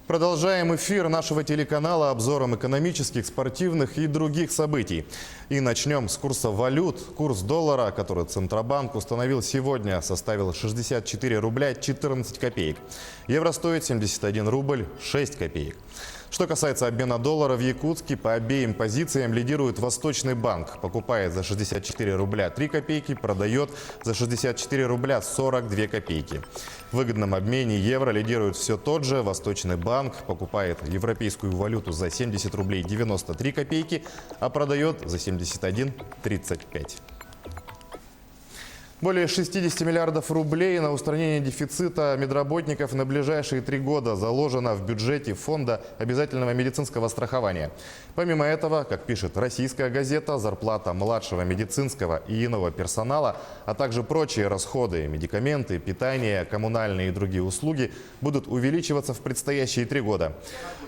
Продолжаем эфир нашего телеканала обзором экономических, спортивных и других событий. И начнем с курса валют. Курс доллара, который Центробанк установил сегодня, составил 64 рубля 14 копеек. Евро стоит 71 рубль 6 копеек. Что касается обмена доллара в Якутске, по обеим позициям лидирует Восточный банк. Покупает за 64 рубля 3 копейки, продает за 64 рубля 42 копейки. В выгодном обмене евро лидирует все тот же Восточный банк. Покупает европейскую валюту за 70 рублей 93 копейки, а продает за 71,35. Более 60 миллиардов рублей на устранение дефицита медработников на ближайшие 3 года заложено в бюджете Фонда обязательного медицинского страхования. Помимо этого, как пишет российская газета, зарплата младшего медицинского и иного персонала, а также прочие расходы, медикаменты, питание, коммунальные и другие услуги будут увеличиваться в предстоящие 3 года.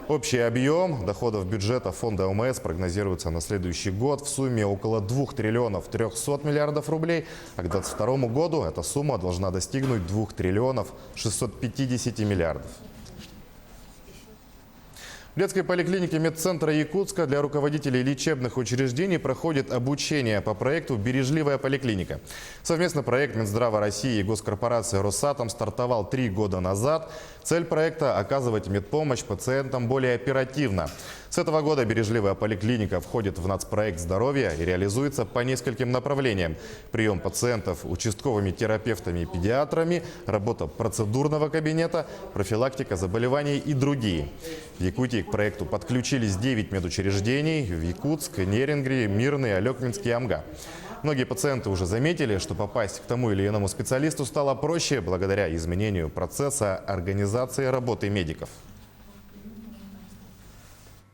Общий объем доходов бюджета Фонда ОМС прогнозируется на следующий год в сумме около 2 триллионов 300 миллиардов рублей, а к 2022 году эта сумма должна достигнуть 2 триллионов 650 миллиардов. В детской поликлинике медцентра Якутска для руководителей лечебных учреждений проходит обучение по проекту «Бережливая поликлиника». Совместный проект Минздрава России и госкорпорации «Росатом» стартовал 3 года назад. Цель проекта – оказывать медпомощь пациентам более оперативно. С этого года «Бережливая поликлиника» входит в нацпроект «Здоровье» и реализуется по нескольким направлениям. Прием пациентов участковыми терапевтами и педиатрами, работа процедурного кабинета, профилактика заболеваний и другие. В Якутии к проекту подключились 9 медучреждений в Якутск, Нерюнгри, Мирный, Алекминский и Амга. Многие пациенты уже заметили, что попасть к тому или иному специалисту стало проще благодаря изменению процесса организации работы медиков.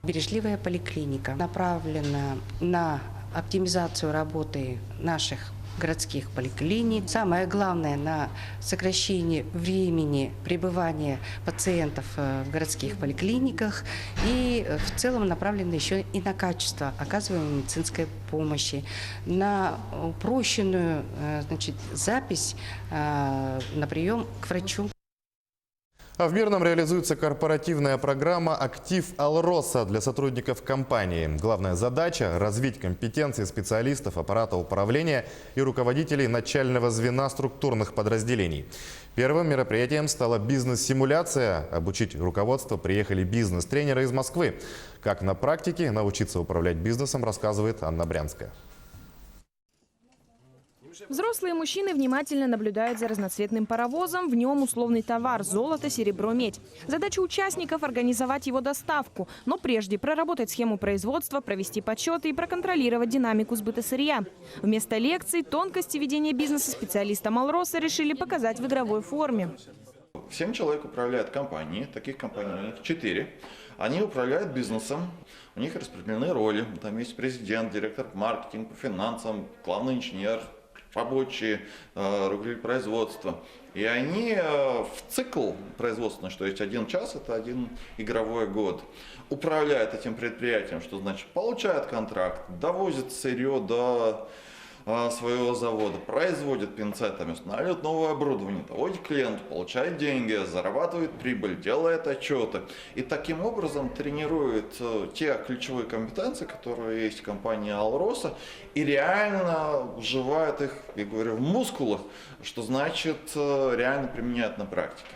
Бережливая поликлиника направлена на оптимизацию работы наших городских поликлиник. Самое главное, на сокращение времени пребывания пациентов в городских поликлиниках. И в целом направлена еще и на качество оказываемой медицинской помощи, на упрощенную запись на прием к врачу. А в Мирном реализуется корпоративная программа «Актив Алроса» для сотрудников компании. Главная задача – развить компетенции специалистов аппарата управления и руководителей начального звена структурных подразделений. Первым мероприятием стала бизнес-симуляция. Обучить руководство приехали бизнес-тренеры из Москвы. Как на практике научиться управлять бизнесом, рассказывает Анна Брянская. Взрослые мужчины внимательно наблюдают за разноцветным паровозом. В нем условный товар – золото, серебро, медь. Задача участников – организовать его доставку. Но прежде проработать схему производства, провести подсчеты и проконтролировать динамику сбыта сырья. Вместо лекций тонкости ведения бизнеса специалистам Алроса решили показать в игровой форме. 7 человек управляют компанией, таких компаний у них 4. Они управляют бизнесом, у них распределены роли. Там есть президент, директор маркетинга, по финансам, главный инженер, рабочие, руководитель производства. И они в цикл производственный, что есть 1 час, это 1 игровой год, управляют этим предприятием, что значит получают контракт, довозят сырье до своего завода, производят пинцетами, устанавливают новое оборудование, доводят к клиенту, получает деньги, зарабатывает прибыль, делает отчеты. И таким образом тренирует те ключевые компетенции, которые есть в компании Алроса, и реально вживает их, я говорю, в мускулах, что значит реально применяют на практике.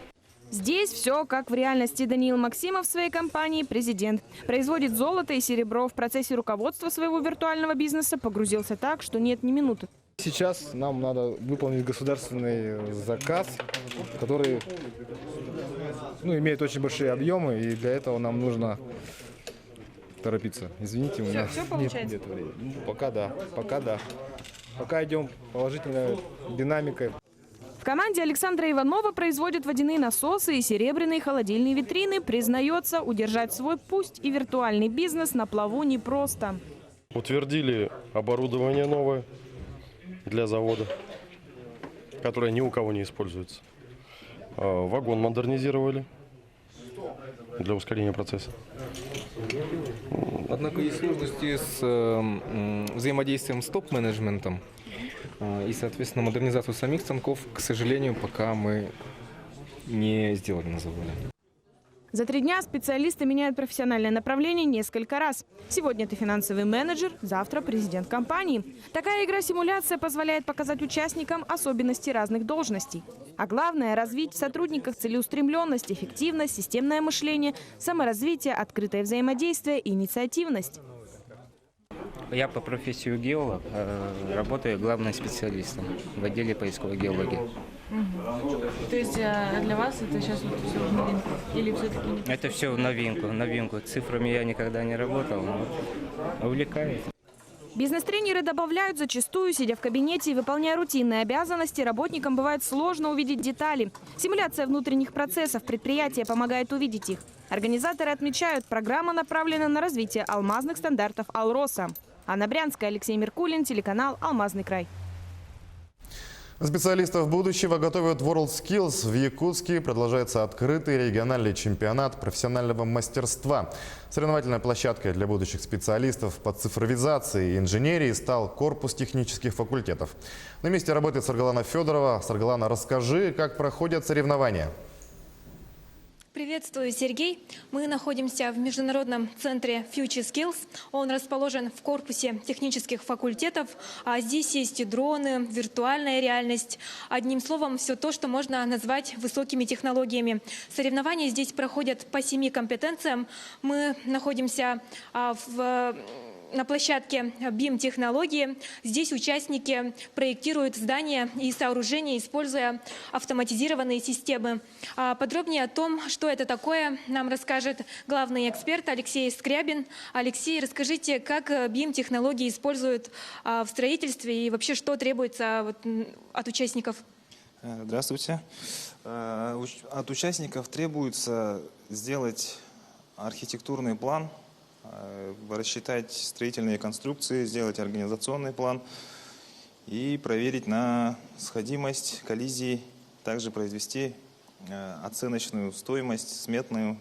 Здесь все как в реальности. Даниил Максимов в своей компании президент. Производит золото и серебро. В процессе руководства своего виртуального бизнеса погрузился так, что нет ни минуты. Сейчас нам надо выполнить государственный заказ, который имеет очень большие объемы, и для этого нам нужно торопиться. Извините, у меня нет времени. Пока да. Пока идем положительной динамикой. В команде Александра Иванова производят водяные насосы и серебряные холодильные витрины. Признается, удержать свой, пусть и виртуальный бизнес на плаву непросто. Утвердили оборудование новое для завода, которое ни у кого не используется. Вагон модернизировали для ускорения процесса. Однако есть сложности с взаимодействием с топ-менеджментом. И, соответственно, модернизацию самих станков, к сожалению, пока мы не сделали на заводе. За 3 дня специалисты меняют профессиональное направление несколько раз. Сегодня это финансовый менеджер, завтра президент компании. Такая игра-симуляция позволяет показать участникам особенности разных должностей. А главное – развить в сотрудниках целеустремленность, эффективность, системное мышление, саморазвитие, открытое взаимодействие и инициативность. Я по профессии геолог, работаю главным специалистом в отделе поисковой геологии. То есть для вас это сейчас все в новинку? Или все-таки нет? Это все в новинку. Цифрами я никогда не работал, но увлекает. Бизнес-тренеры добавляют, зачастую, сидя в кабинете и выполняя рутинные обязанности, работникам бывает сложно увидеть детали. Симуляция внутренних процессов предприятия помогает увидеть их. Организаторы отмечают, программа направлена на развитие алмазных стандартов «Алроса». Анна Брянская, Алексей Меркулин, телеканал «Алмазный край». Специалистов будущего готовят WorldSkills. В Якутске продолжается открытый региональный чемпионат профессионального мастерства. Соревновательной площадкой для будущих специалистов по цифровизации и инженерии стал корпус технических факультетов. На месте работает Саргалана Федорова. Саргалана, расскажи, как проходят соревнования. Приветствую, Сергей. Мы находимся в международном центре Future Skills. Он расположен в корпусе технических факультетов. А здесь есть и дроны, виртуальная реальность. Одним словом, все то, что можно назвать высокими технологиями. Соревнования здесь проходят по 7 компетенциям. Мы находимся на площадке BIM-технологии. Здесь участники проектируют здания и сооружения, используя автоматизированные системы. Подробнее о том, что это такое, нам расскажет главный эксперт Алексей Скрябин. Алексей, расскажите, как BIM-технологии используют в строительстве и вообще, что требуется от участников? Здравствуйте. От участников требуется сделать архитектурный план, рассчитать строительные конструкции, сделать организационный план и проверить на сходимость, коллизии, также произвести оценочную стоимость, сметную,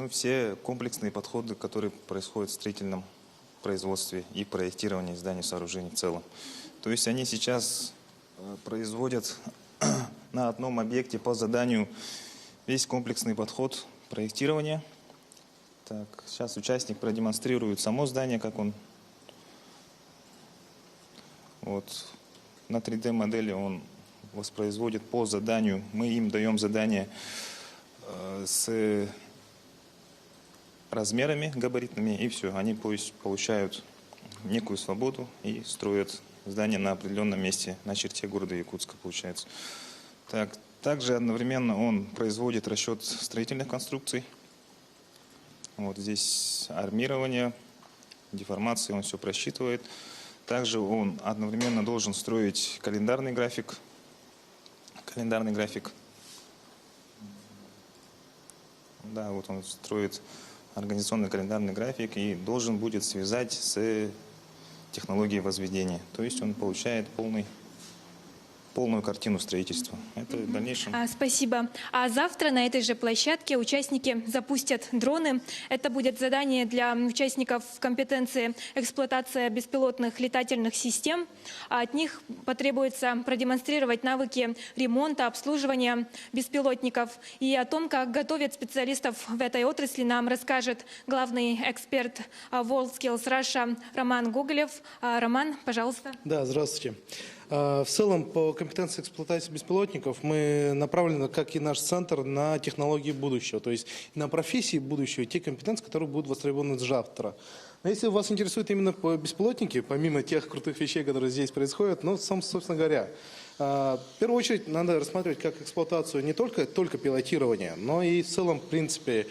все комплексные подходы, которые происходят в строительном производстве и проектировании зданий, сооружений в целом. То есть они сейчас производят на одном объекте по заданию весь комплексный подход проектирования. Так, сейчас участник продемонстрирует само здание, как он на 3D-модели он воспроизводит по заданию. Мы им даем задание с размерами габаритными, и все. Они получают некую свободу и строят здание на определенном месте, на черте города Якутска, получается. Также одновременно он производит расчет строительных конструкций. Здесь армирование, деформации, он все просчитывает. Также он одновременно должен строить календарный график. Да, он строит организационный календарный график и должен будет связать с технологией возведения. То есть он получает полную картину строительства. Это в дальнейшем. Спасибо. А завтра на этой же площадке участники запустят дроны. Это будет задание для участников компетенции эксплуатация беспилотных летательных систем. От них потребуется продемонстрировать навыки ремонта, обслуживания беспилотников. И о том, как готовят специалистов в этой отрасли, нам расскажет главный эксперт WorldSkills Russia Роман Гоголев. Роман, пожалуйста. Да, здравствуйте. В целом, по компетенции эксплуатации беспилотников мы направлены, как и наш центр, на технологии будущего, то есть на профессии будущего, те компетенции, которые будут востребованы завтра. Но если вас интересуют именно беспилотники, помимо тех крутых вещей, которые здесь происходят, собственно говоря, в первую очередь надо рассматривать как эксплуатацию не только пилотирование, но и в целом, в принципе,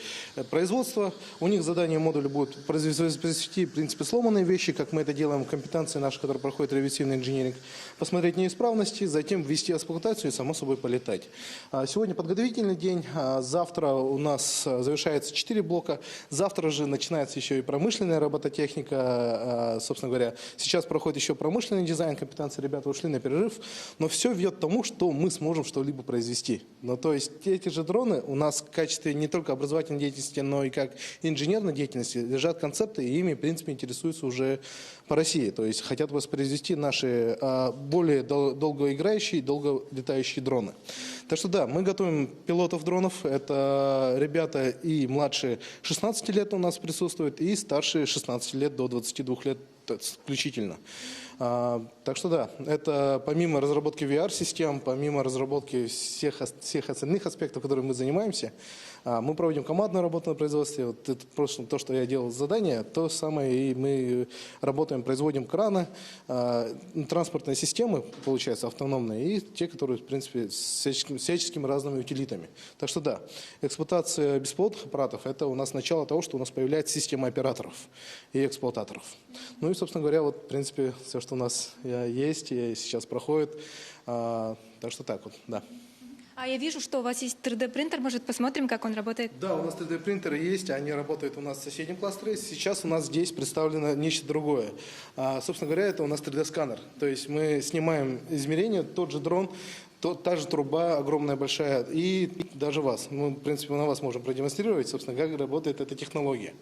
производство. У них задание модуля будет произвести, в принципе, сломанные вещи, как мы это делаем в компетенции нашей, которая проходит реверсивный инженеринг, посмотреть неисправности, затем ввести эксплуатацию и, само собой, полетать. Сегодня подготовительный день, завтра у нас завершается 4 блока, завтра же начинается еще и промышленная робототехника, собственно говоря. Сейчас проходит еще промышленный дизайн, компетенции ребята ушли на перерыв, но все ведет к тому, что мы сможем что-либо произвести. Ну, то есть эти же дроны у нас в качестве не только образовательной деятельности, но и как инженерной деятельности лежат концепты, и ими, в принципе, интересуются уже по России. То есть хотят воспроизвести наши более долгоиграющие, долго летающие дроны. Так что да, мы готовим пилотов дронов. Это ребята и младше 16 лет у нас присутствуют, и старшие 16 лет до 22 лет включительно. Так что да, это помимо разработки VR-систем, помимо разработки всех остальных аспектов, которыми мы занимаемся, мы проводим командную работу на производстве. Вот это просто то, что я делал задание, то самое и мы работаем, производим краны, транспортные системы, получается, автономные, и те, которые, в принципе, с всяческими разными утилитами. Так что да, эксплуатация беспилотных аппаратов – это у нас начало того, что у нас появляется система операторов и эксплуататоров. Ну и, собственно говоря, вот, в принципе, все, что у нас есть и сейчас проходит. Так что так вот, да. А я вижу, что у вас есть 3D-принтер. Может, посмотрим, как он работает? Да, у нас 3D-принтеры есть, они работают у нас в соседнем кластере. Сейчас у нас здесь представлено нечто другое. Собственно говоря, это у нас 3D-сканер. То есть мы снимаем измерения, тот же дрон, та же труба огромная, большая, и даже вас. Мы, в принципе, на вас можем продемонстрировать, собственно, как работает эта технология.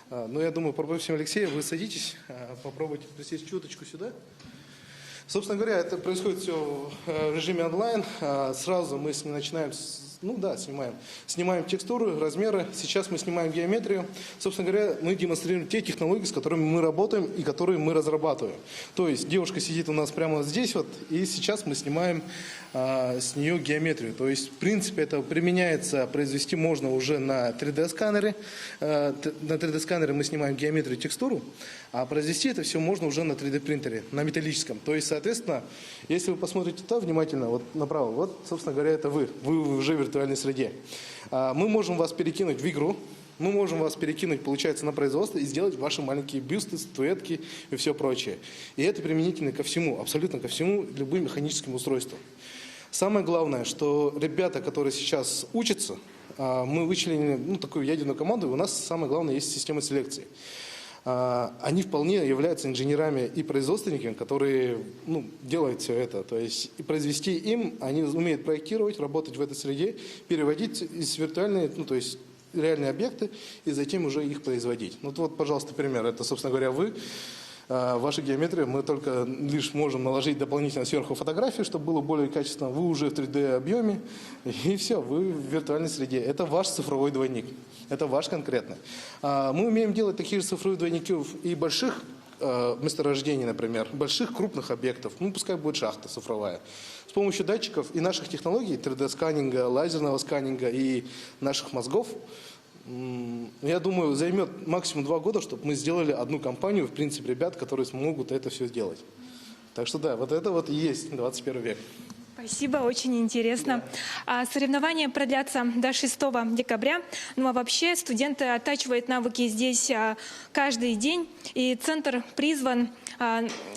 Но я думаю, попросим Алексея, вы садитесь, попробуйте присесть чуточку сюда. Собственно говоря, это происходит все в режиме онлайн. Сразу мы начинаем, снимаем текстуры, размеры. Сейчас мы снимаем геометрию. Собственно говоря, мы демонстрируем те технологии, с которыми мы работаем и которые мы разрабатываем. То есть девушка сидит у нас прямо здесь вот, и сейчас мы снимаем с нее геометрию. То есть, в принципе, это применяется, произвести можно уже на 3D-сканере. На 3D-сканере мы снимаем геометрию, текстуру, а произвести это все можно уже на 3D-принтере, на металлическом. То есть, соответственно, если вы посмотрите туда внимательно, вот направо, вот, собственно говоря, это вы уже в виртуальной среде. Мы можем вас перекинуть в игру, мы можем вас перекинуть, получается, на производство и сделать ваши маленькие бюсты, статуэтки и все прочее. И это применительно ко всему, абсолютно ко всему, любым механическим устройствам. Самое главное, что ребята, которые сейчас учатся, мы вычленили такую ядерную команду, и у нас самое главное есть система селекции. Они вполне являются инженерами и производственниками, которые делают все это. То есть и произвести им, они умеют проектировать, работать в этой среде, переводить из виртуальной, то есть реальные объекты, и затем уже их производить. Вот, пожалуйста, пример. Это, собственно говоря, вы. Ваша геометрия, мы только лишь можем наложить дополнительно сверху фотографии, чтобы было более качественно. Вы уже в 3D объеме, и все, вы в виртуальной среде. Это ваш цифровой двойник, это ваш конкретно. Мы умеем делать такие же цифровые двойники и больших месторождений, например, больших крупных объектов, пускай будет шахта цифровая. С помощью датчиков и наших технологий, 3D-сканинга, лазерного сканинга и наших мозгов, я думаю, займет максимум 2 года, чтобы мы сделали одну компанию, в принципе, ребят, которые смогут это все сделать. Так что да, вот это вот и есть 21 век. Спасибо, очень интересно. Соревнования продлятся до 6 декабря. Ну а вообще студенты оттачивают навыки здесь каждый день. И центр призван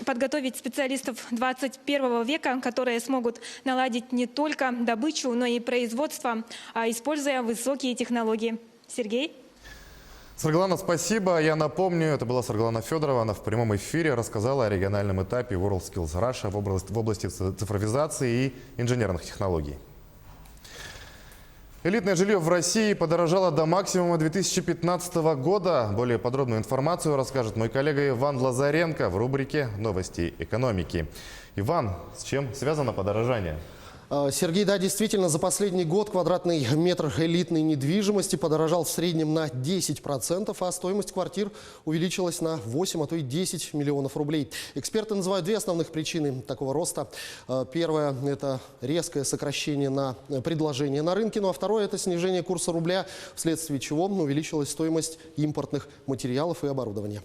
подготовить специалистов 21 века, которые смогут наладить не только добычу, но и производство, используя высокие технологии. Сергей? Сарглана, спасибо. Я напомню, это была Сарглана Федорова. Она в прямом эфире рассказала о региональном этапе WorldSkills Russia в области цифровизации и инженерных технологий. Элитное жилье в России подорожало до максимума 2015 года. Более подробную информацию расскажет мой коллега Иван Лазаренко в рубрике «Новости экономики». Иван, с чем связано подорожание? Сергей, да, действительно, за последний год квадратный метр элитной недвижимости подорожал в среднем на 10%, а стоимость квартир увеличилась на 8, а то и 10 миллионов рублей. Эксперты называют 2 основных причины такого роста. Первое – это резкое сокращение на предложение на рынке, ну а второе – это снижение курса рубля, вследствие чего увеличилась стоимость импортных материалов и оборудования.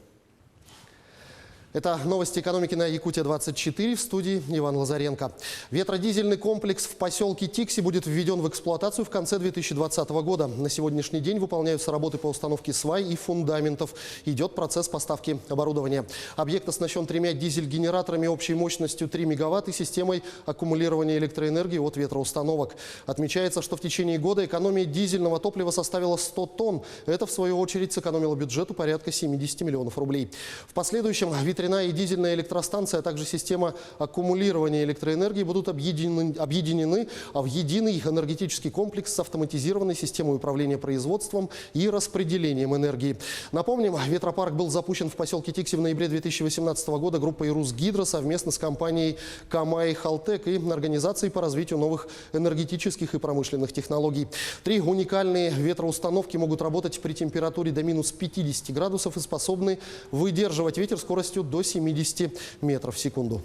Это новости экономики на Якутия-24, в студии Иван Лазаренко. Ветродизельный комплекс в поселке Тикси будет введен в эксплуатацию в конце 2020 года. На сегодняшний день выполняются работы по установке свай и фундаментов. Идет процесс поставки оборудования. Объект оснащен 3 дизель-генераторами общей мощностью 3 мегаватт и системой аккумулирования электроэнергии от ветроустановок. Отмечается, что в течение года экономия дизельного топлива составила 100 тонн. Это, в свою очередь, сэкономило бюджету порядка 70 миллионов рублей. В последующем вид ветряная и дизельная электростанция, а также система аккумулирования электроэнергии будут объединены в единый энергетический комплекс с автоматизированной системой управления производством и распределением энергии. Напомним, ветропарк был запущен в поселке Тикси в ноябре 2018 года группой «Русгидро» совместно с компанией «Камай Халтек» и Организацией по развитию новых энергетических и промышленных технологий. 3 уникальные ветроустановки могут работать при температуре до минус 50 градусов и способны выдерживать ветер скоростью до 70 метров в секунду.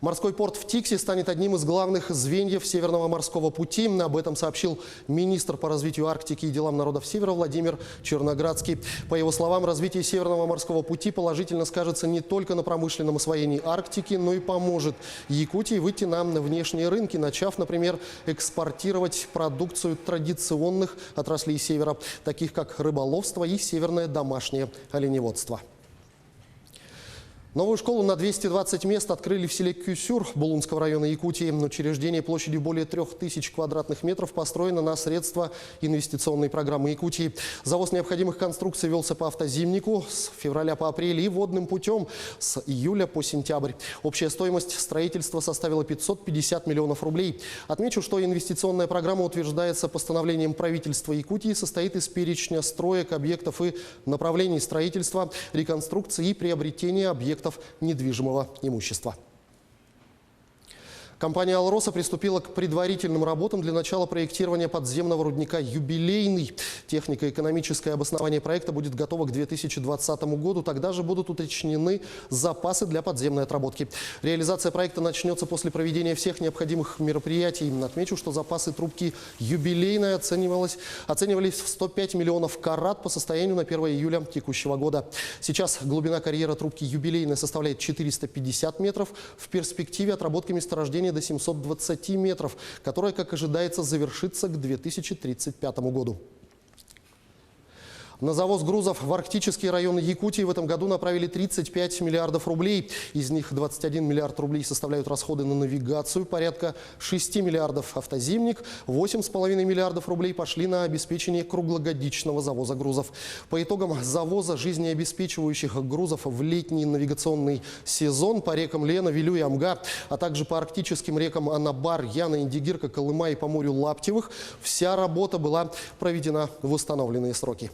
Морской порт в Тикси станет одним из главных звеньев Северного морского пути. Об этом сообщил министр по развитию Арктики и делам народов Севера Владимир Черноградский. По его словам, развитие Северного морского пути положительно скажется не только на промышленном освоении Арктики, но и поможет Якутии выйти на внешние рынки, начав, например, экспортировать продукцию традиционных отраслей Севера, таких как рыболовство и северное домашнее оленеводство. Новую школу на 220 мест открыли в селе Кюсюр Булунского района Якутии. Учреждение площадью более 3000 квадратных метров построено на средства инвестиционной программы Якутии. Завоз необходимых конструкций велся по автозимнику с февраля по апрель и водным путем с июля по сентябрь. Общая стоимость строительства составила 550 миллионов рублей. Отмечу, что инвестиционная программа утверждается постановлением правительства Якутии, состоит из перечня строек, объектов и направлений строительства, реконструкции и приобретения объектов недвижимого имущества. Компания «Алроса» приступила к предварительным работам для начала проектирования подземного рудника «Юбилейный». Технико-экономическое обоснование проекта будет готово к 2020 году. Тогда же будут уточнены запасы для подземной отработки. Реализация проекта начнется после проведения всех необходимых мероприятий. Отмечу, что запасы трубки «Юбилейной» оценивались в 105 миллионов карат по состоянию на 1 июля текущего года. Сейчас глубина карьера трубки «Юбилейной» составляет 450 метров. В перспективе отработка месторождения до 720 метров, которая, как ожидается, завершится к 2035 году. На завоз грузов в арктические районы Якутии в этом году направили 35 миллиардов рублей. Из них 21 миллиард рублей составляют расходы на навигацию, порядка 6 миллиардов автозимник, 8,5 миллиардов рублей пошли на обеспечение круглогодичного завоза грузов. По итогам завоза жизнеобеспечивающих грузов в летний навигационный сезон по рекам Лена, Вилю и Амга, а также по арктическим рекам Анабар, Яна, Индигирка, Колыма и по морю Лаптевых, вся работа была проведена в установленные сроки.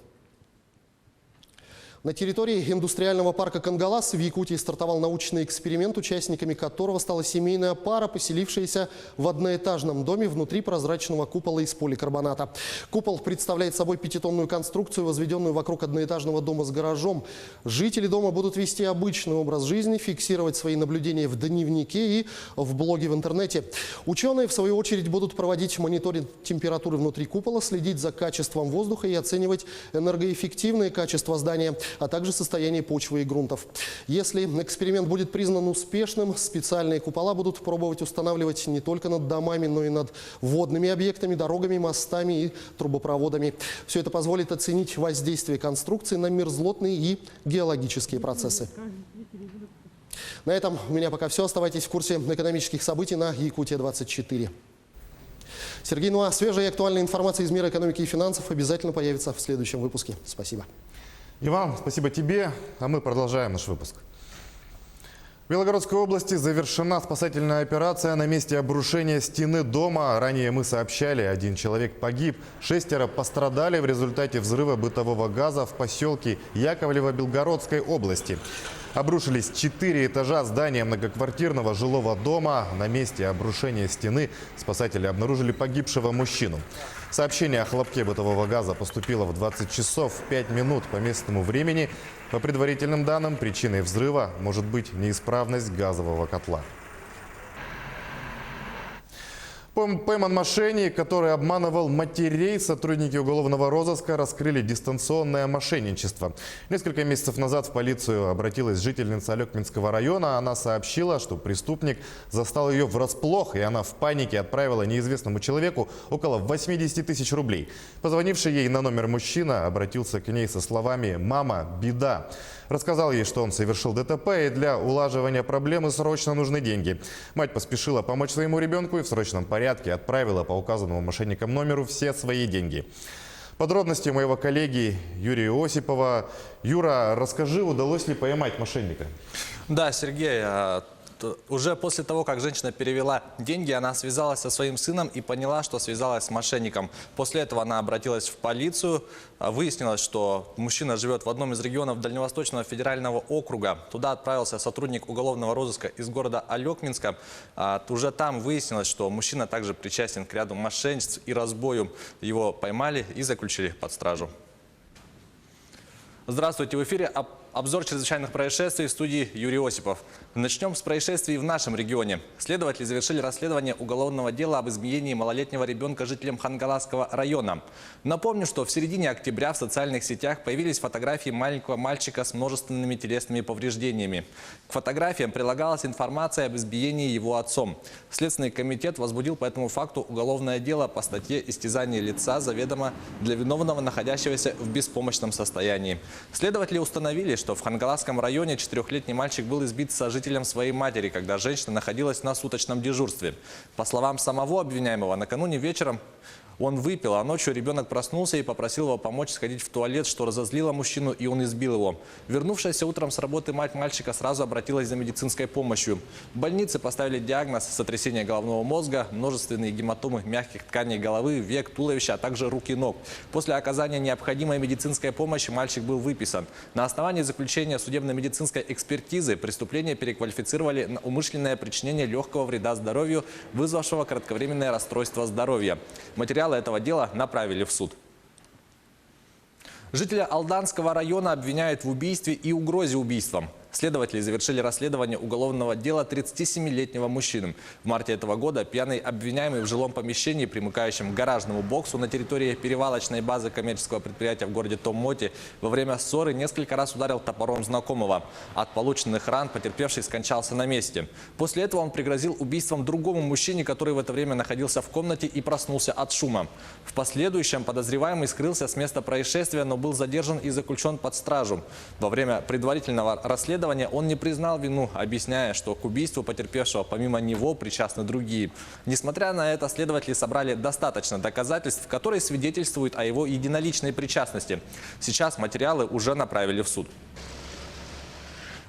На территории индустриального парка Кангалас в Якутии стартовал научный эксперимент, участниками которого стала семейная пара, поселившаяся в одноэтажном доме внутри прозрачного купола из поликарбоната. Купол представляет собой 5-тонную конструкцию, возведенную вокруг одноэтажного дома с гаражом. Жители дома будут вести обычный образ жизни, фиксировать свои наблюдения в дневнике и в блоге в интернете. Ученые, в свою очередь, будут проводить мониторинг температуры внутри купола, следить за качеством воздуха и оценивать энергоэффективные качества здания, а также состояние почвы и грунтов. Если эксперимент будет признан успешным, специальные купола будут пробовать устанавливать не только над домами, но и над водными объектами, дорогами, мостами и трубопроводами. Все это позволит оценить воздействие конструкции на мерзлотные и геологические процессы. На этом у меня пока все. Оставайтесь в курсе экономических событий на Якутия-24. Сергей, ну а свежая и актуальная информация из мира экономики и финансов обязательно появится в следующем выпуске. Спасибо. Иван, спасибо тебе, а мы продолжаем наш выпуск. В Белгородской области завершена спасательная операция на месте обрушения стены дома. Ранее мы сообщали, 1 человек погиб, 6 пострадали в результате взрыва бытового газа в поселке Яковлево Белгородской области. Обрушились 4 этажа здания многоквартирного жилого дома. На месте обрушения стены спасатели обнаружили погибшего мужчину. Сообщение о хлопке бытового газа поступило в 20 часов 5 минут по местному времени. По предварительным данным, причиной взрыва может быть неисправность газового котла. Пойман мошенник, который обманывал матерей. Сотрудники уголовного розыска раскрыли дистанционное мошенничество. Несколько месяцев назад в полицию обратилась жительница Алекминского района. Она сообщила, что преступник застал ее врасплох, и она в панике отправила неизвестному человеку около 80 тысяч рублей. Позвонивший ей на номер мужчина обратился к ней со словами «Мама, беда». Рассказал ей, что он совершил ДТП, и для улаживания проблемы срочно нужны деньги. Мать поспешила помочь своему ребенку и в срочном порядке отправила по указанному мошенникам номеру все свои деньги. Подробности у моего коллеги Юрия Осипова. Юра, расскажи, удалось ли поймать мошенника? Да, Сергей, уже после того, как женщина перевела деньги, она связалась со своим сыном и поняла, что связалась с мошенником. После этого она обратилась в полицию. Выяснилось, что мужчина живет в одном из регионов Дальневосточного федерального округа. Туда отправился сотрудник уголовного розыска из города Алекминска. Уже там выяснилось, что мужчина также причастен к ряду мошенничеств и разбою. Его поймали и заключили под стражу. Здравствуйте, в эфире обзор чрезвычайных происшествий в студии Юрий Осипов. Начнем с происшествий в нашем регионе. Следователи завершили расследование уголовного дела об избиении малолетнего ребенка жителям Хангаласского района. Напомню, что в середине октября в социальных сетях появились фотографии маленького мальчика с множественными телесными повреждениями. К фотографиям прилагалась информация об избиении его отцом. Следственный комитет возбудил по этому факту уголовное дело по статье «Истязание лица заведомо для виновного, находящегося в беспомощном состоянии». Следователи установили, что в Хангаласском районе 4-летний мальчик был избит сожителем своей матери, когда женщина находилась на суточном дежурстве. По словам самого обвиняемого, накануне вечером он выпил, а ночью ребенок проснулся и попросил его помочь сходить в туалет, что разозлило мужчину, и он избил его. Вернувшаяся утром с работы мать мальчика сразу обратилась за медицинской помощью. В больнице поставили диагноз сотрясение головного мозга, множественные гематомы мягких тканей головы, век, туловища, а также рук и ног. После оказания необходимой медицинской помощи мальчик был выписан. На основании заключения судебно-медицинской экспертизы преступление переквалифицировали на умышленное причинение легкого вреда здоровью, вызвавшего кратковременное расстройство здоровья. Материалы этого дела направили в суд. Жителя Алданского района обвиняют в убийстве и угрозе убийством. Следователи завершили расследование уголовного дела 37-летнего мужчины. В марте этого года пьяный обвиняемый в жилом помещении, примыкающем к гаражному боксу на территории перевалочной базы коммерческого предприятия в городе Томмоте, во время ссоры несколько раз ударил топором знакомого. От полученных ран потерпевший скончался на месте. После этого он пригрозил убийством другому мужчине, который в это время находился в комнате и проснулся от шума. В последующем подозреваемый скрылся с места происшествия, но был задержан и заключен под стражу. Во время предварительного расследования он не признал вину, объясняя, что к убийству потерпевшего помимо него причастны другие. Несмотря на это, следователи собрали достаточно доказательств, которые свидетельствуют о его единоличной причастности. Сейчас материалы уже направили в суд.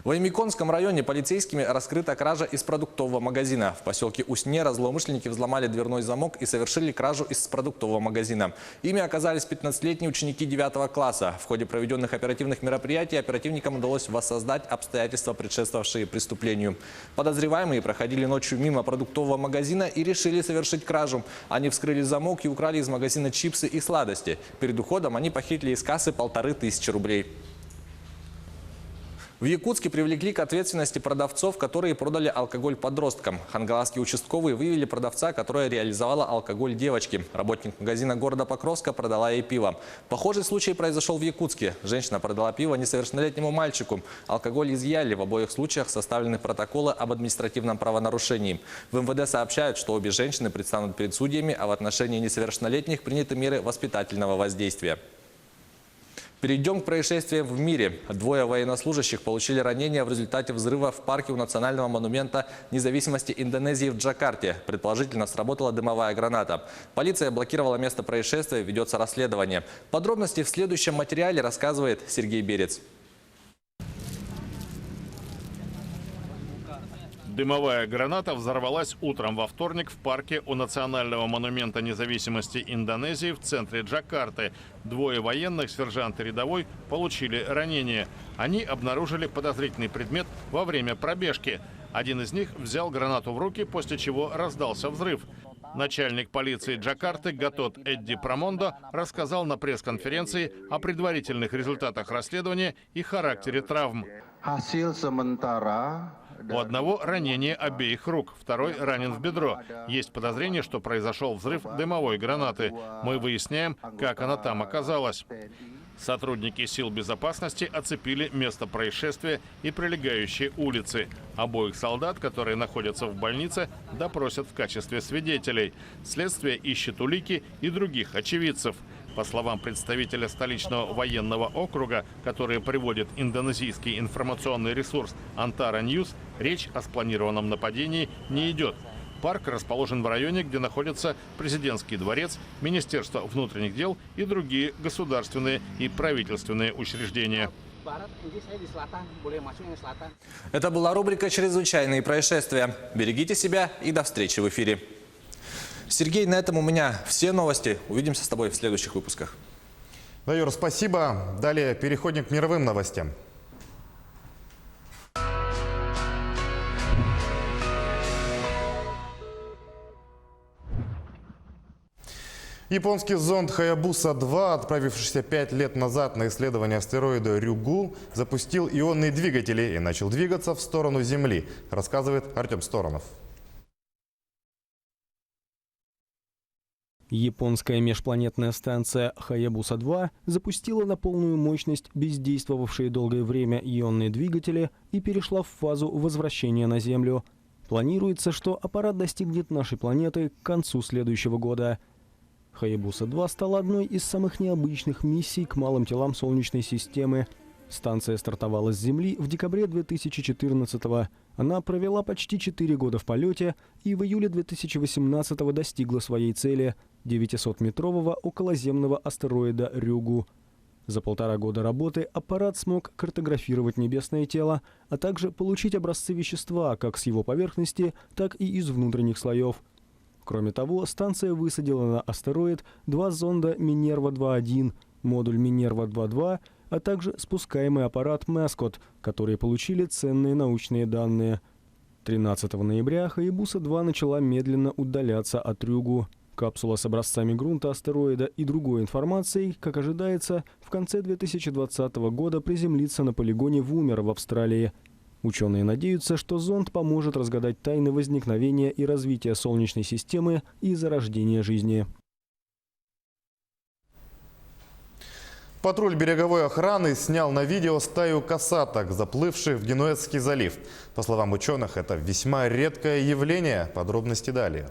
В Аймиконском районе полицейскими раскрыта кража из продуктового магазина. В поселке Уснера злоумышленники взломали дверной замок и совершили кражу из продуктового магазина. Ими оказались 15-летние ученики 9 класса. В ходе проведенных оперативных мероприятий оперативникам удалось воссоздать обстоятельства, предшествовавшие преступлению. Подозреваемые проходили ночью мимо продуктового магазина и решили совершить кражу. Они вскрыли замок и украли из магазина чипсы и сладости. Перед уходом они похитили из кассы 1500 рублей. В Якутске привлекли к ответственности продавцов, которые продали алкоголь подросткам. Хангаласские участковые выявили продавца, которая реализовала алкоголь девочки. Работник магазина города Покровска продала ей пиво. Похожий случай произошел в Якутске. Женщина продала пиво несовершеннолетнему мальчику. Алкоголь изъяли. В обоих случаях составлены протоколы об административном правонарушении. В МВД сообщают, что обе женщины предстанут перед судьями, а в отношении несовершеннолетних приняты меры воспитательного воздействия. Перейдем к происшествиям в мире. 2 военнослужащих получили ранения в результате взрыва в парке у национального монумента независимости Индонезии в Джакарте. Предположительно, сработала дымовая граната. Полиция блокировала место происшествия, ведется расследование. Подробности в следующем материале рассказывает Сергей Берец. Дымовая граната взорвалась утром во вторник в парке у национального монумента независимости Индонезии в центре Джакарты. 2 военных, сержант и рядовой, получили ранения. Они обнаружили подозрительный предмет во время пробежки. Один из них взял гранату в руки, после чего раздался взрыв. Начальник полиции Джакарты Гатот Эдди Прамондо рассказал на пресс-конференции о предварительных результатах расследования и характере травм. У одного ранение обеих рук, второй ранен в бедро. Есть подозрение, что произошел взрыв дымовой гранаты. Мы выясняем, как она там оказалась. Сотрудники сил безопасности оцепили место происшествия и прилегающие улицы. Обоих солдат, которые находятся в больнице, допросят в качестве свидетелей. Следствие ищет улики и других очевидцев. По словам представителя столичного военного округа, который приводит индонезийский информационный ресурс Антара Ньюс, речь о спланированном нападении не идет. Парк расположен в районе, где находятся президентский дворец, Министерство внутренних дел и другие государственные и правительственные учреждения. Это была рубрика «Чрезвычайные происшествия». Берегите себя и до встречи в эфире. Сергей, на этом у меня все новости. Увидимся с тобой в следующих выпусках. Да, Юр, спасибо. Далее переходим к мировым новостям. Японский зонд Хаябуса-2, отправившийся 5 лет назад на исследование астероида Рюгу, запустил ионные двигатели и начал двигаться в сторону Земли, рассказывает Артем Сторонов. Японская межпланетная станция Хаябуса-2 запустила на полную мощность бездействовавшие долгое время ионные двигатели и перешла в фазу возвращения на Землю. Планируется, что аппарат достигнет нашей планеты к концу следующего года. Хаябуса-2 стала одной из самых необычных миссий к малым телам Солнечной системы. Станция стартовала с Земли в декабре 2014-го. Она провела почти 4 года в полете и в июле 2018-го достигла своей цели – 900-метрового околоземного астероида Рюгу. За 1,5 года работы аппарат смог картографировать небесное тело, а также получить образцы вещества как с его поверхности, так и из внутренних слоев. Кроме того, станция высадила на астероид 2 зонда Минерва-2.1, модуль Минерва-2.2, а также спускаемый аппарат Маскот, которые получили ценные научные данные. 13 ноября Хаябуса-2 начала медленно удаляться от Рюгу. Капсула с образцами грунта астероида и другой информацией, как ожидается, в конце 2020 года приземлится на полигоне Вумер в Австралии. Ученые надеются, что зонд поможет разгадать тайны возникновения и развития Солнечной системы и зарождения жизни. Патруль береговой охраны снял на видео стаю касаток, заплывших в Генуэзский залив. По словам ученых, это весьма редкое явление. Подробности далее.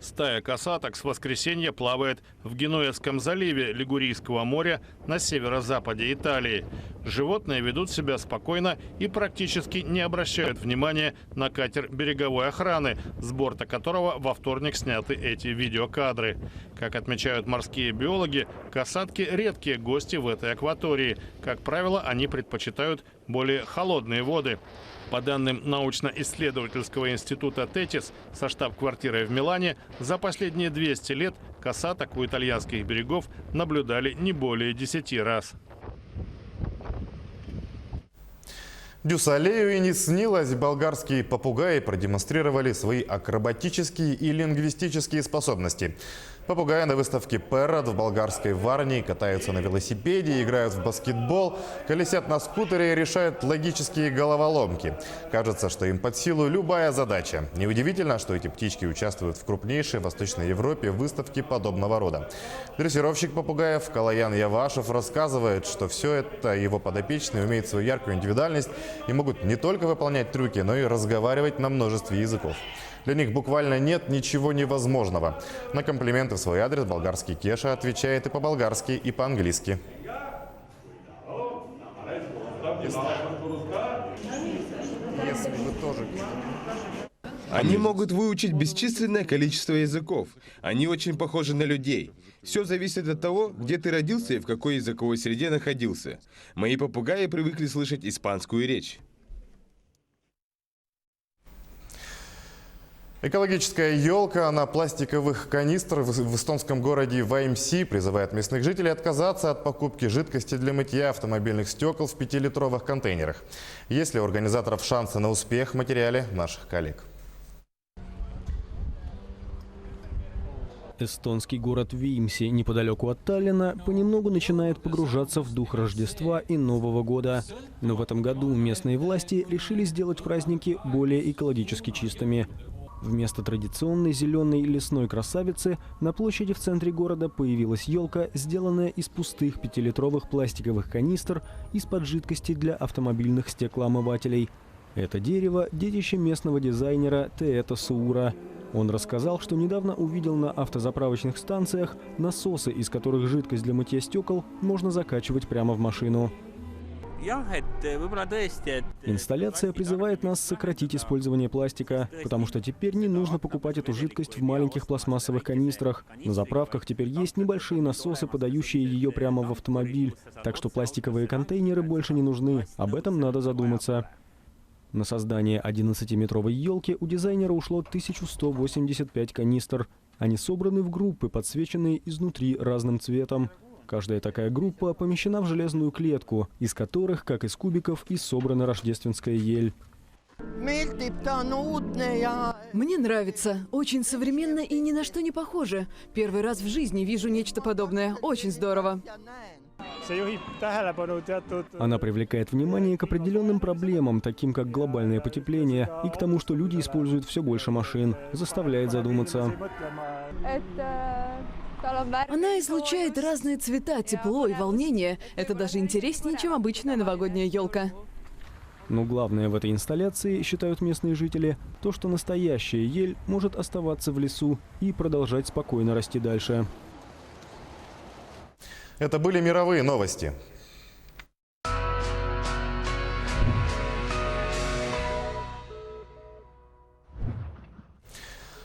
Стая касаток с воскресенья плавает в Генуэзском заливе Лигурийского моря на северо-западе Италии. Животные ведут себя спокойно и практически не обращают внимания на катер береговой охраны, с борта которого во вторник сняты эти видеокадры. Как отмечают морские биологи, касатки – редкие гости в этой акватории. Как правило, они предпочитают более холодные воды. По данным научно-исследовательского института «Тетис» со штаб-квартирой в Милане, за последние 200 лет касаток у итальянских берегов наблюдали не более 10 раз. Дюсалею и не снилось. Болгарские попугаи продемонстрировали свои акробатические и лингвистические способности. Попугаи на выставке «Перрот» в болгарской Варне катаются на велосипеде, играют в баскетбол, колесят на скутере и решают логические головоломки. Кажется, что им под силу любая задача. Неудивительно, что эти птички участвуют в крупнейшей в Восточной Европе выставке подобного рода. Дрессировщик попугаев Калаян Явашев рассказывает, что все это его подопечные умеют свою яркую индивидуальность и могут не только выполнять трюки, но и разговаривать на множестве языков. Для них буквально нет ничего невозможного. На комплименты в свой адрес болгарский Кеша отвечает и по-болгарски, и по-английски. Если вы тоже... Они могут выучить бесчисленное количество языков. Они очень похожи на людей. Все зависит от того, где ты родился и в какой языковой среде находился. Мои попугаи привыкли слышать испанскую речь. Экологическая елка на пластиковых канистрах в эстонском городе Ваймси призывает местных жителей отказаться от покупки жидкости для мытья автомобильных стекол в 5-литровых контейнерах. Есть ли у организаторов шансы на успех в материале наших коллег? Эстонский город Вимси, неподалеку от Таллина, понемногу начинает погружаться в дух Рождества и Нового года. Но в этом году местные власти решили сделать праздники более экологически чистыми. Вместо традиционной зеленой лесной красавицы на площади в центре города появилась елка, сделанная из пустых 5-литровых пластиковых канистр из-под жидкости для автомобильных стеклоомывателей. Это дерево – детище местного дизайнера Теэта Суура. Он рассказал, что недавно увидел на автозаправочных станциях насосы, из которых жидкость для мытья стекол можно закачивать прямо в машину. Инсталляция призывает нас сократить использование пластика, потому что теперь не нужно покупать эту жидкость в маленьких пластмассовых канистрах. На заправках теперь есть небольшие насосы, подающие ее прямо в автомобиль. Так что пластиковые контейнеры больше не нужны. Об этом надо задуматься. На создание 11-метровой елки у дизайнера ушло 1185 канистр. Они собраны в группы, подсвеченные изнутри разным цветом. Каждая такая группа помещена в железную клетку, из которых, как из кубиков, и собрана рождественская ель. Мне нравится. Очень современно и ни на что не похоже. Первый раз в жизни вижу нечто подобное. Очень здорово. Она привлекает внимание к определенным проблемам, таким как глобальное потепление, и к тому, что люди используют все больше машин. Заставляет задуматься. Она излучает разные цвета, тепло и волнение. Это даже интереснее, чем обычная новогодняя елка. Но главное в этой инсталляции, считают местные жители, то, что настоящая ель может оставаться в лесу и продолжать спокойно расти дальше. Это были мировые новости.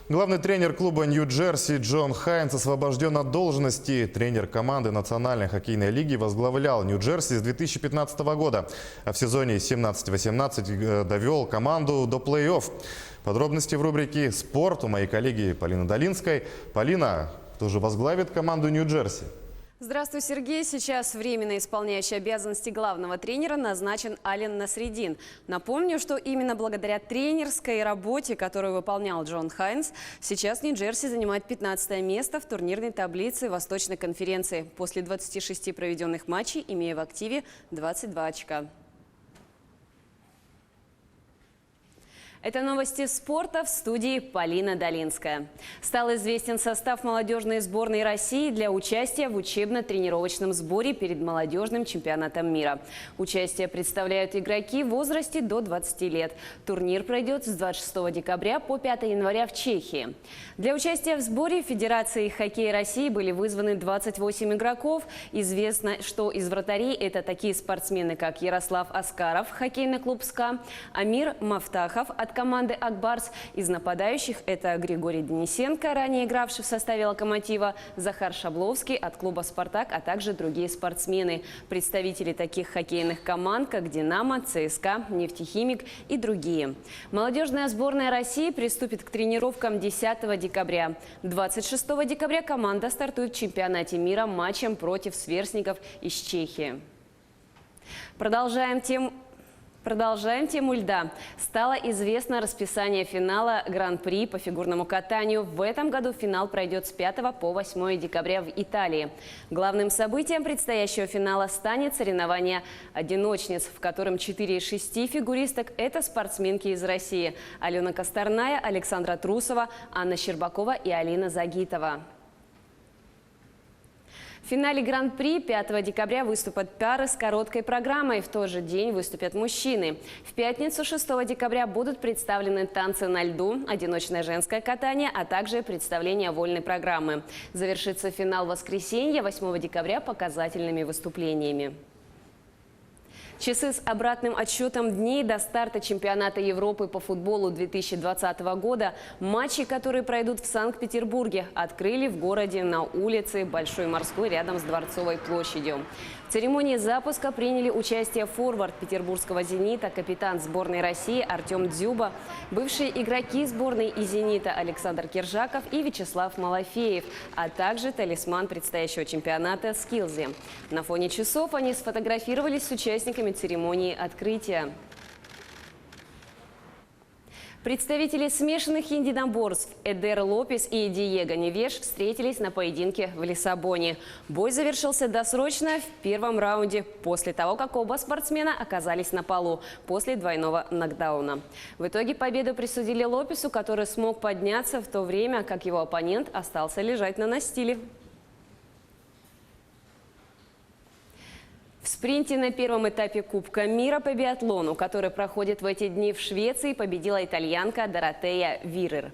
Главный тренер клуба Нью-Джерси Джон Хайнс освобожден от должности. Тренер команды Национальной хоккейной лиги возглавлял Нью-Джерси с 2015 года, а в сезоне 17-18 довел команду до плей-офф. Подробности в рубрике «Спорт» у моей коллеги Полины Долинской. Полина, кто же возглавит команду Нью-Джерси? Здравствуй, Сергей. Сейчас временно исполняющий обязанности главного тренера назначен Ален Насреддин. Напомню, что именно благодаря тренерской работе, которую выполнял Джон Хайнс, сейчас Нью-Джерси занимает 15 место в турнирной таблице Восточной конференции после 26 проведенных матчей, имея в активе 22 очка. Это новости спорта, в студии Полина Долинская. Стал известен состав молодежной сборной России для участия в учебно-тренировочном сборе перед молодежным чемпионатом мира. Участие представляют игроки в возрасте до 20 лет. Турнир пройдет с 26 декабря по 5 января в Чехии. Для участия в сборе Федерации хоккея России были вызваны 28 игроков. Известно, что из вратарей это такие спортсмены, как Ярослав Аскаров, хоккейный клуб «СКА», Амир Мафтахов от команды «Акбарс». Из нападающих это Григорий Денисенко, ранее игравший в составе «Локомотива», Захар Шабловский от клуба «Спартак», а также другие спортсмены. Представители таких хоккейных команд, как «Динамо», ЦСКА, «Нефтехимик» и другие. Молодежная сборная России приступит к тренировкам 10 декабря. 26 декабря команда стартует в чемпионате мира матчем против сверстников из Чехии. Продолжаем тему льда. Стало известно расписание финала Гран-при по фигурному катанию. В этом году финал пройдет с 5 по 8 декабря в Италии. Главным событием предстоящего финала станет соревнование одиночниц, в котором 4 из 6 фигуристок – это спортсменки из России. Алена Косторная, Александра Трусова, Анна Щербакова и Алина Загитова. В финале Гран-при 5 декабря выступят пары с короткой программой. В тот же день выступят мужчины. В пятницу 6 декабря будут представлены танцы на льду, одиночное женское катание, а также представление вольной программы. Завершится финал в воскресенье 8 декабря показательными выступлениями. Часы с обратным отсчетом дней до старта чемпионата Европы по футболу 2020 года, матчи, которые пройдут в Санкт-Петербурге, открыли в городе на улице Большой Морской рядом с Дворцовой площадью. В церемонии запуска приняли участие форвард петербургского «Зенита», капитан сборной России Артем Дзюба, бывшие игроки сборной и «Зенита» Александр Киржаков и Вячеслав Малафеев, а также талисман предстоящего чемпионата Скилзи. На фоне часов они сфотографировались с участниками церемонии открытия. Представители смешанных единоборств Эдер Лопес и Диего Невеш встретились на поединке в Лиссабоне. Бой завершился досрочно в первом раунде, после того, как оба спортсмена оказались на полу после двойного нокдауна. В итоге победу присудили Лопесу, который смог подняться в то время, как его оппонент остался лежать на настиле. В спринте на первом этапе Кубка мира по биатлону, который проходит в эти дни в Швеции, победила итальянка Доротея Вирер.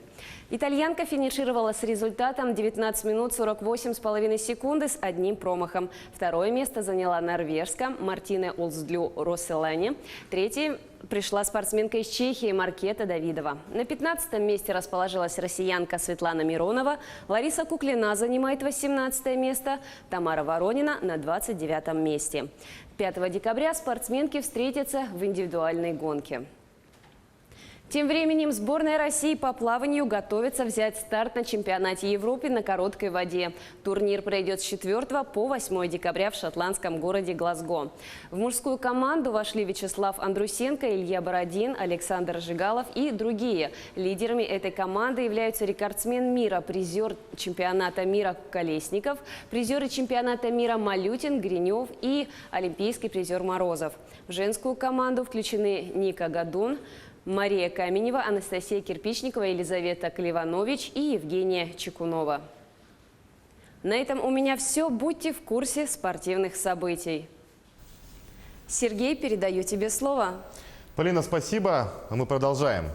Итальянка финишировала с результатом 19 минут 48,5 секунды с одним промахом. Второе место заняла норвежка Мартина Олсдлю Росселани. Третье пришла спортсменка из Чехии Маркета Давидова. На 15-м месте расположилась россиянка Светлана Миронова. Лариса Куклина занимает 18 место. Тамара Воронина на 29-м месте. 5 декабря спортсменки встретятся в индивидуальной гонке. Тем временем сборная России по плаванию готовится взять старт на чемпионате Европы на короткой воде. Турнир пройдет с 4 по 8 декабря в шотландском городе Глазго. В мужскую команду вошли Вячеслав Андрусенко, Илья Бородин, Александр Жигалов и другие. Лидерами этой команды являются рекордсмен мира, призер чемпионата мира Колесников, призеры чемпионата мира Малютин, Гринев и олимпийский призер Морозов. В женскую команду включены Ника Гадун, Мария Каменева, Анастасия Кирпичникова, Елизавета Клеванович и Евгения Чекунова. На этом у меня все. Будьте в курсе спортивных событий. Сергей, передаю тебе слово. Полина, спасибо. А мы продолжаем.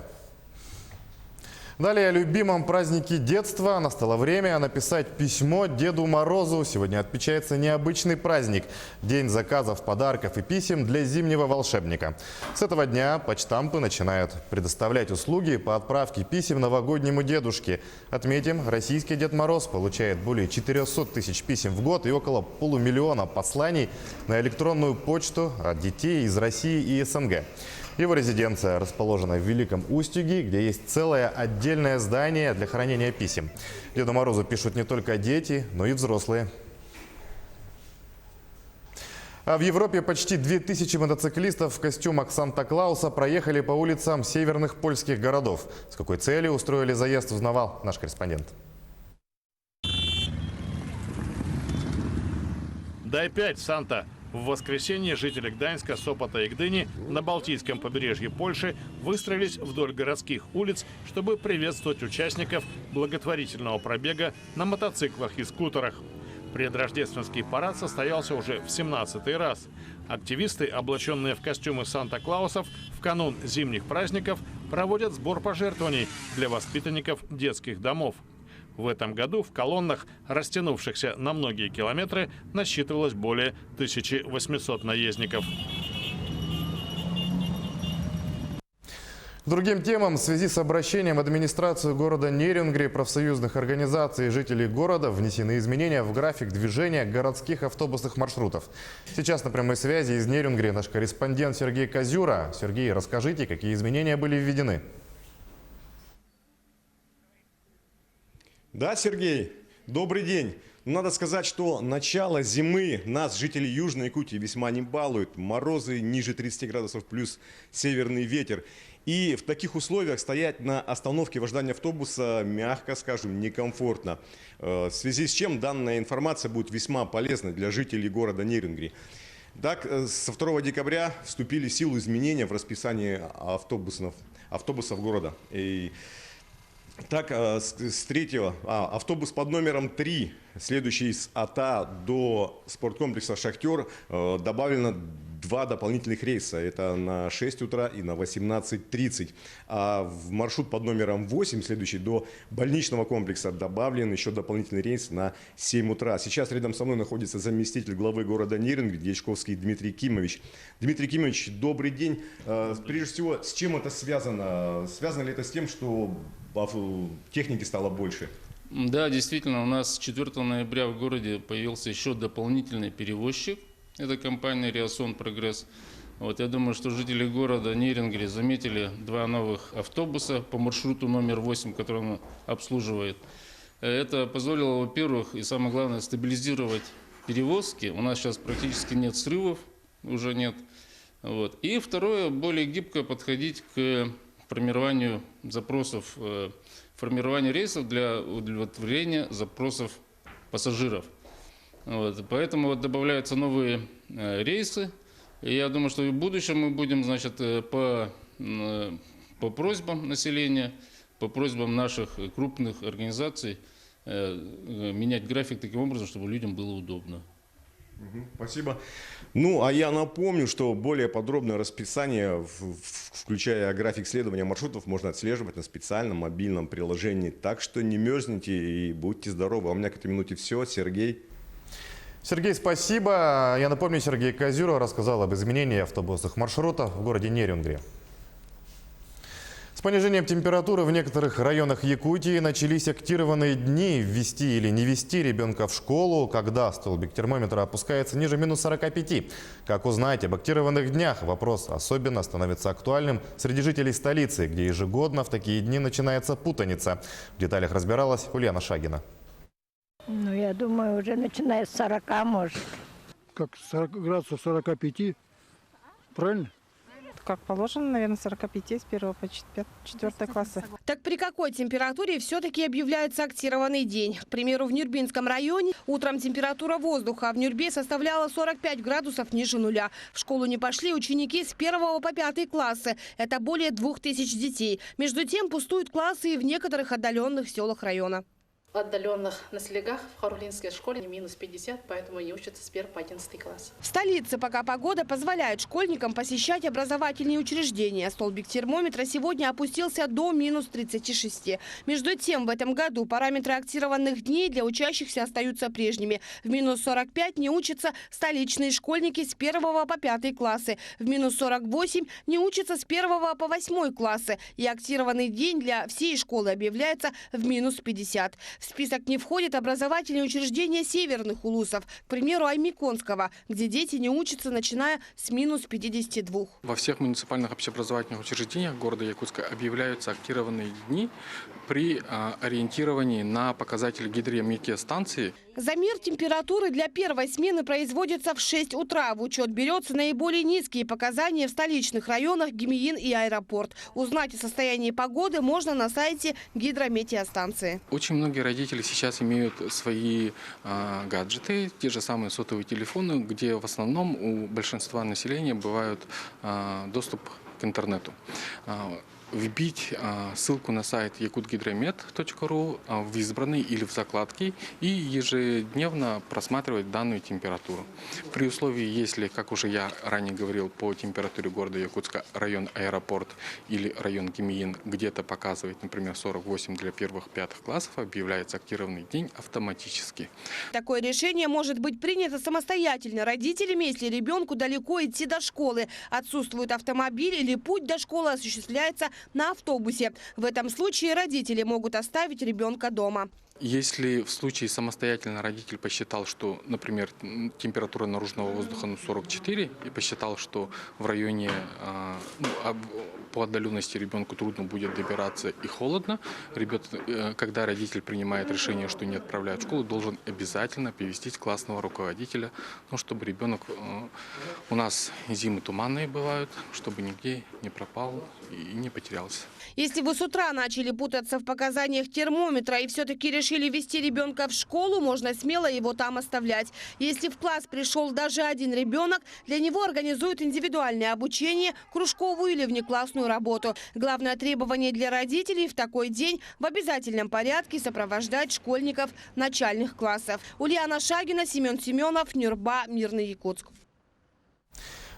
Далее о любимом празднике детства. Настало время написать письмо Деду Морозу. Сегодня отмечается необычный праздник – День заказов, подарков и писем для зимнего волшебника. С этого дня почтампы начинают предоставлять услуги по отправке писем новогоднему дедушке. Отметим, российский Дед Мороз получает более 400 тысяч писем в год и около полумиллиона посланий на электронную почту от детей из России и СНГ. Его резиденция расположена в Великом Устюге, где есть целое отдельное здание для хранения писем. Деду Морозу пишут не только дети, но и взрослые. А в Европе почти 2000 мотоциклистов в костюмах Санта-Клауса проехали по улицам северных польских городов. С какой целью устроили заезд, узнавал наш корреспондент. Дай 5, Санта! В воскресенье жители Гданьска, Сопота и Гдыни на Балтийском побережье Польши выстроились вдоль городских улиц, чтобы приветствовать участников благотворительного пробега на мотоциклах и скутерах. Предрождественский парад состоялся уже в 17-й раз. Активисты, облаченные в костюмы Санта-Клаусов, в канун зимних праздников проводят сбор пожертвований для воспитанников детских домов. В этом году в колоннах, растянувшихся на многие километры, насчитывалось более 1800 наездников. К другим темам в связи с обращением в администрацию города Нерюнгри, профсоюзных организаций и жителей города внесены изменения в график движения городских автобусных маршрутов. Сейчас на прямой связи из Нерюнгри наш корреспондент Сергей Козюра. Сергей, расскажите, какие изменения были введены? Да, Сергей, добрый день. Надо сказать, что начало зимы нас, жителей Южной Якутии, весьма не балует. Морозы ниже 30 градусов плюс северный ветер. И в таких условиях стоять на остановке в ожидании автобуса, мягко скажем, некомфортно. В связи с чем данная информация будет весьма полезна для жителей города Нерюнгри. Так, со 2 декабря вступили в силу изменения в расписании автобусов города. Так, с 3-го автобус под номером 3, следующий с АТА до спорткомплекса «Шахтер», добавлено 2 дополнительных рейса. Это на 6 утра и на 18:30. А в маршрут под номером 8, следующий до больничного комплекса, добавлен еще дополнительный рейс на 7 утра. Сейчас рядом со мной находится заместитель главы города Нерюнгри, Дьячковский Дмитрий Кимович. Дмитрий Кимович, добрый день. Прежде всего, с чем это связано? Связано ли это с тем, что техники стало больше? Да, действительно, у нас с 4 ноября в городе появился еще дополнительный перевозчик. Это компания «Риасон Прогресс». Я думаю, что жители города Нерюнгри заметили 2 новых автобуса по маршруту номер 8, который он обслуживает. Это позволило, во-первых, и самое главное, стабилизировать перевозки. У нас сейчас практически нет срывов, уже нет. И второе, более гибко подходить к формированию запросов, формированию рейсов для удовлетворения запросов пассажиров. Поэтому добавляются новые рейсы. И я думаю, что и в будущем мы будем, по просьбам населения, по просьбам наших крупных организаций менять график таким образом, чтобы людям было удобно. Спасибо. Ну, а я напомню, что более подробное расписание, включая график следования маршрутов, можно отслеживать на специальном мобильном приложении. Так что не мерзните и будьте здоровы. А у меня к этой минуте все. Сергей. Сергей, спасибо. Я напомню, Сергей Козюров рассказал об изменении автобусных маршрутов в городе Нерюнгри. С понижением температуры в некоторых районах Якутии начались актированные дни. Ввести или не вести ребенка в школу, когда столбик термометра опускается ниже минус 45. Как узнать об актированных днях? Вопрос особенно становится актуальным среди жителей столицы, где ежегодно в такие дни начинается путаница. В деталях разбиралась Ульяна Шагина. Ну, я думаю, уже начиная с 40, может. Как 40 градусов 45, правильно? Как положено, наверное, 45 с 1 по 4 класса. Так при какой температуре все-таки объявляется актированный день? К примеру, в Нюрбинском районе утром температура воздуха в Нюрбе составляла 45 градусов ниже нуля. В школу не пошли ученики с 1 по 5 классы. Это более 2000 детей. Между тем пустуют классы и в некоторых отдаленных селах района. В отдаленных населениях в Харулинской школе минус 50, поэтому они учатся с 1 по 11 класс. В столице пока погода позволяет школьникам посещать образовательные учреждения. Столбик термометра сегодня опустился до минус 36. Между тем, в этом году параметры актированных дней для учащихся остаются прежними. В минус 45 не учатся столичные школьники с 1 по 5 классы. В минус 48 не учатся с 1 по 8 классы. И актированный день для всей школы объявляется в минус 50. В список не входит образовательные учреждения северных улусов, к примеру, Аймиконского, где дети не учатся, начиная с минус 52. Во всех муниципальных общеобразовательных учреждениях города Якутска объявляются актированные дни при ориентировании на показатель гидрометеостанции. Замер температуры для первой смены производится в 6 утра. В учет берется наиболее низкие показания в столичных районах Гемиин и Аэропорт. Узнать о состоянии погоды можно на сайте гидрометеостанции. Очень многие родители сейчас имеют свои гаджеты, те же самые сотовые телефоны, где в основном у большинства населения бывает доступ к интернету. Вбить ссылку на сайт yakutgidromet.ru в избранный или в закладки и ежедневно просматривать данную температуру. При условии, если, как уже я ранее говорил, по температуре города Якутска район Аэропорт или район Гемиин где-то показывает, например, 48 для 1-5 классов, объявляется актированный день автоматически. Такое решение может быть принято самостоятельно родителями, если ребенку далеко идти до школы, отсутствует автомобиль или путь до школы осуществляется на автобусе. В этом случае родители могут оставить ребенка дома. Если в случае самостоятельно родитель посчитал, что, например, температура наружного воздуха 44, и посчитал, что в районе по отдаленности ребенку трудно будет добираться и холодно, когда родитель принимает решение, что не отправляет в школу, должен обязательно повестить классного руководителя, чтобы ребенок, у нас зимы туманные бывают, чтобы нигде не пропал и не потерялся. Если вы с утра начали путаться в показаниях термометра и все-таки решили вести ребенка в школу, можно смело его там оставлять. Если в класс пришел даже один ребенок, для него организуют индивидуальное обучение, кружковую или внеклассную работу. Главное требование для родителей в такой день в обязательном порядке сопровождать школьников начальных классов. Ульяна Шагина, Семен Семенов, Нюрба, Мирный Якутск.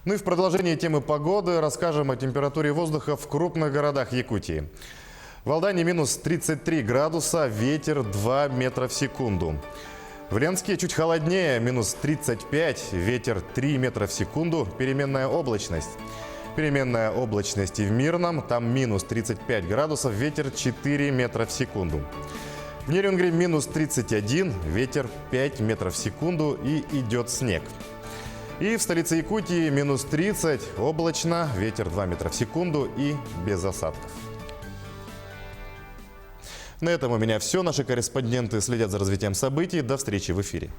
Ну и в продолжении темы погоды расскажем о температуре воздуха в крупных городах Якутии. В Алдане минус 33 градуса, ветер 2 метра в секунду. В Ленске чуть холоднее, минус 35, ветер 3 метра в секунду, переменная облачность. Переменная облачность и в Мирном, там минус 35 градусов, ветер 4 метра в секунду. В Нерюнгри минус 31, ветер 5 метров в секунду и идет снег. И в столице Якутии минус 30, облачно, ветер 2 метра в секунду и без осадков. На этом у меня все. Наши корреспонденты следят за развитием событий. До встречи в эфире.